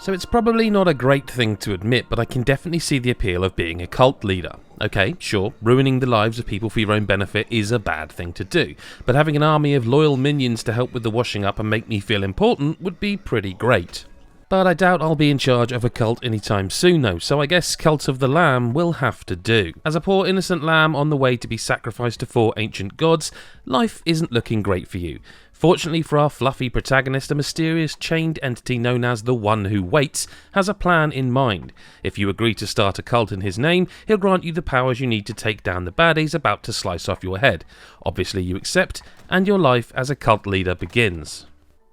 So it's probably not a great thing to admit, but I can definitely see the appeal of being a cult leader. Okay, sure, ruining the lives of people for your own benefit is a bad thing to do, but having an army of loyal minions to help with the washing up and make me feel important would be pretty great. But I doubt I'll be in charge of a cult anytime soon though, so I guess Cult of the Lamb will have to do. As a poor innocent lamb on the way to be sacrificed to 4 ancient gods, life isn't looking great for you. Fortunately for our fluffy protagonist, a mysterious chained entity known as the One Who Waits has a plan in mind. If you agree to start a cult in his name, he'll grant you the powers you need to take down the baddies about to slice off your head. Obviously you accept, and your life as a cult leader begins.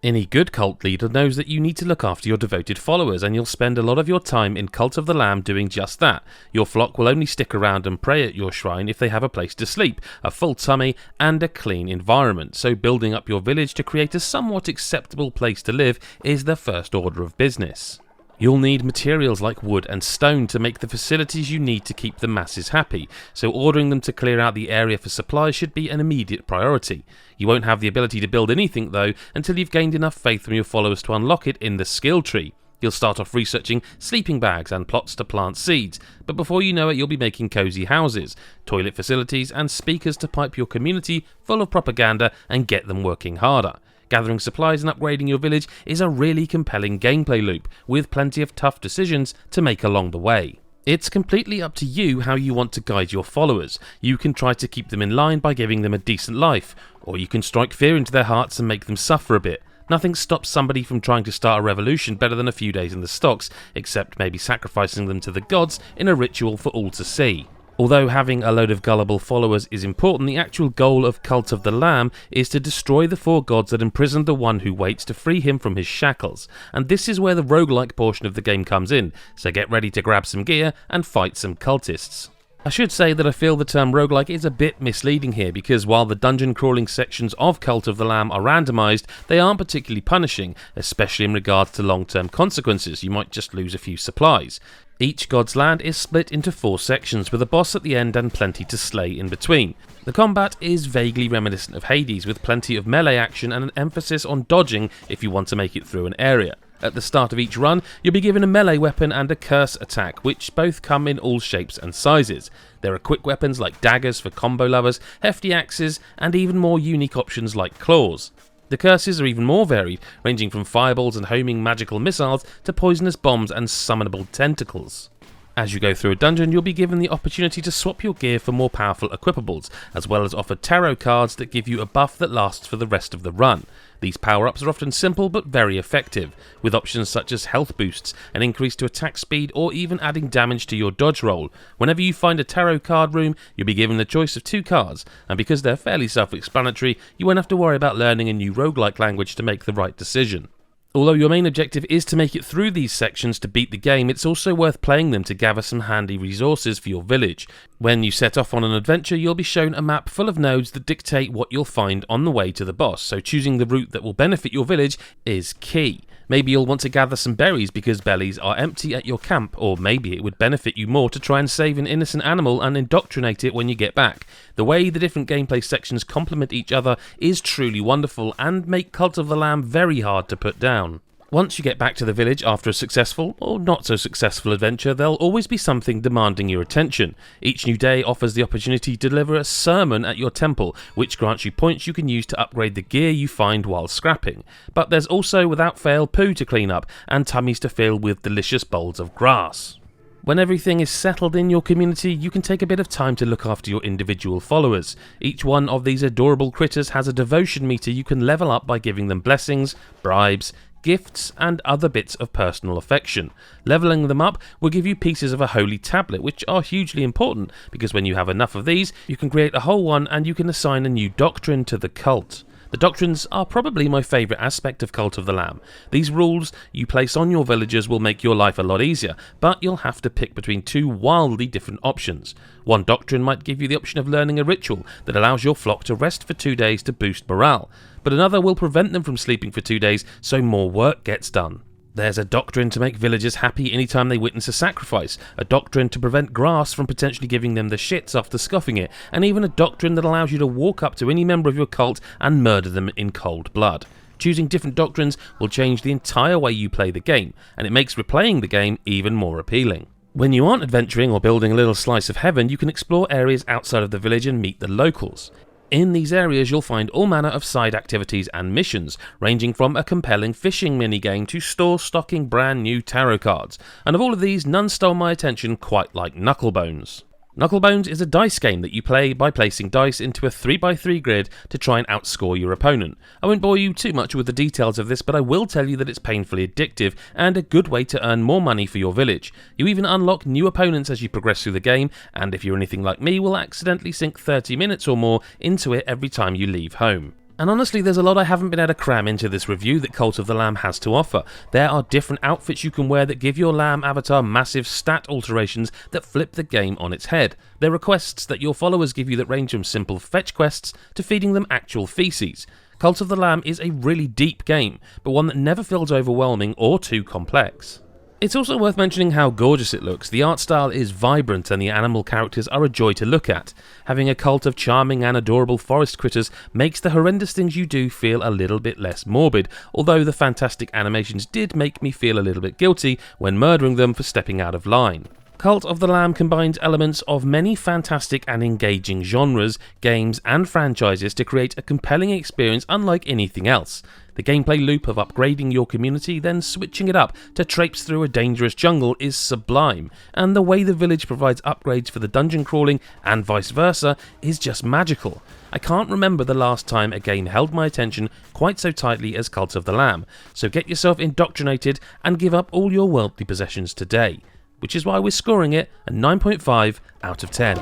Any good cult leader knows that you need to look after your devoted followers, and you'll spend a lot of your time in Cult of the Lamb doing just that. Your flock will only stick around and pray at your shrine if they have a place to sleep, a full tummy, and a clean environment, so building up your village to create a somewhat acceptable place to live is the first order of business. You'll need materials like wood and stone to make the facilities you need to keep the masses happy, so ordering them to clear out the area for supplies should be an immediate priority. You won't have the ability to build anything though until you've gained enough faith from your followers to unlock it in the skill tree. You'll start off researching sleeping bags and plots to plant seeds, but before you know it you'll be making cozy houses, toilet facilities and speakers to pipe your community full of propaganda and get them working harder. Gathering supplies and upgrading your village is a really compelling gameplay loop, with plenty of tough decisions to make along the way. It's completely up to you how you want to guide your followers. You can try to keep them in line by giving them a decent life, or you can strike fear into their hearts and make them suffer a bit. Nothing stops somebody from trying to start a revolution better than a few days in the stocks, except maybe sacrificing them to the gods in a ritual for all to see. Although having a load of gullible followers is important, the actual goal of Cult of the Lamb is to destroy the 4 gods that imprisoned the One Who Waits to free him from his shackles, and this is where the roguelike portion of the game comes in, so get ready to grab some gear and fight some cultists. I should say that I feel the term roguelike is a bit misleading here, because while the dungeon crawling sections of Cult of the Lamb are randomised, they aren't particularly punishing, especially in regards to long-term consequences. You might just lose a few supplies. Each god's land is split into 4 sections, with a boss at the end and plenty to slay in between. The combat is vaguely reminiscent of Hades, with plenty of melee action and an emphasis on dodging if you want to make it through an area. At the start of each run, you'll be given a melee weapon and a curse attack, which both come in all shapes and sizes. There are quick weapons like daggers for combo lovers, hefty axes, and even more unique options like claws. The curses are even more varied, ranging from fireballs and homing magical missiles to poisonous bombs and summonable tentacles. As you go through a dungeon, you'll be given the opportunity to swap your gear for more powerful equipables, as well as offered tarot cards that give you a buff that lasts for the rest of the run. These power-ups are often simple but very effective, with options such as health boosts, an increase to attack speed, or even adding damage to your dodge roll. Whenever you find a tarot card room, you'll be given the choice of 2 cards, and because they're fairly self-explanatory, you won't have to worry about learning a new roguelike language to make the right decision. Although your main objective is to make it through these sections to beat the game, it's also worth playing them to gather some handy resources for your village. When you set off on an adventure, you'll be shown a map full of nodes that dictate what you'll find on the way to the boss, so choosing the route that will benefit your village is key. Maybe you'll want to gather some berries because bellies are empty at your camp, or maybe it would benefit you more to try and save an innocent animal and indoctrinate it when you get back. The way the different gameplay sections complement each other is truly wonderful and make Cult of the Lamb very hard to put down. Once you get back to the village after a successful, or not so successful adventure, there'll always be something demanding your attention. Each new day offers the opportunity to deliver a sermon at your temple, which grants you points you can use to upgrade the gear you find while scrapping. But there's also, without fail, poo to clean up, and tummies to fill with delicious bowls of grass. When everything is settled in your community, you can take a bit of time to look after your individual followers. Each one of these adorable critters has a devotion meter you can level up by giving them blessings, bribes, gifts, and other bits of personal affection. Leveling them up will give you pieces of a holy tablet, which are hugely important, because when you have enough of these, you can create a whole one and you can assign a new doctrine to the cult. The doctrines are probably my favourite aspect of Cult of the Lamb. These rules you place on your villagers will make your life a lot easier, but you'll have to pick between two wildly different options. One doctrine might give you the option of learning a ritual that allows your flock to rest for 2 days to boost morale, but another will prevent them from sleeping for 2 days so more work gets done. There's a doctrine to make villagers happy anytime they witness a sacrifice, a doctrine to prevent grass from potentially giving them the shits after scuffing it, and even a doctrine that allows you to walk up to any member of your cult and murder them in cold blood. Choosing different doctrines will change the entire way you play the game, and it makes replaying the game even more appealing. When you aren't adventuring or building a little slice of heaven, you can explore areas outside of the village and meet the locals. In these areas you'll find all manner of side activities and missions, ranging from a compelling fishing minigame to store-stocking brand new tarot cards, and of all of these none stole my attention quite like Knucklebones. Knucklebones is a dice game that you play by placing dice into a 3x3 grid to try and outscore your opponent. I won't bore you too much with the details of this, but I will tell you that it's painfully addictive and a good way to earn more money for your village. You even unlock new opponents as you progress through the game, and if you're anything like me, will accidentally sink 30 minutes or more into it every time you leave home. And honestly, there's a lot I haven't been able to cram into this review that Cult of the Lamb has to offer. There are different outfits you can wear that give your lamb avatar massive stat alterations that flip the game on its head. There are quests that your followers give you that range from simple fetch quests to feeding them actual feces. Cult of the Lamb is a really deep game, but one that never feels overwhelming or too complex. It's also worth mentioning how gorgeous it looks. The art style is vibrant and the animal characters are a joy to look at. Having a cult of charming and adorable forest critters makes the horrendous things you do feel a little bit less morbid, although the fantastic animations did make me feel a little bit guilty when murdering them for stepping out of line. Cult of the Lamb combines elements of many fantastic and engaging genres, games and franchises to create a compelling experience unlike anything else. The gameplay loop of upgrading your community, then switching it up to traipse through a dangerous jungle is sublime, and the way the village provides upgrades for the dungeon crawling and vice versa is just magical. I can't remember the last time a game held my attention quite so tightly as Cult of the Lamb, so get yourself indoctrinated and give up all your worldly possessions today. Which is why we're scoring it a 9.5 out of 10.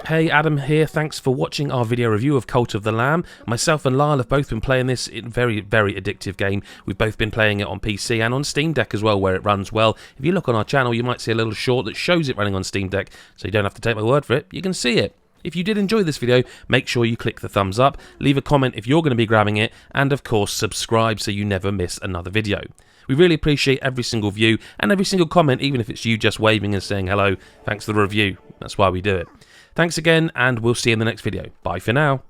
Hey, Adam here, thanks for watching our video review of Cult of the Lamb. Myself and Lyle have both been playing this very, very addictive game. We've both been playing it on PC and on Steam Deck as well, where it runs well. If you look on our channel, you might see a little short that shows it running on Steam Deck, so you don't have to take my word for it, you can see it. If you did enjoy this video, make sure you click the thumbs up, leave a comment if you're going to be grabbing it, and of course subscribe so you never miss another video. We really appreciate every single view and every single comment, even if it's you just waving and saying hello, thanks for the review, that's why we do it. Thanks again, and we'll see you in the next video. Bye for now.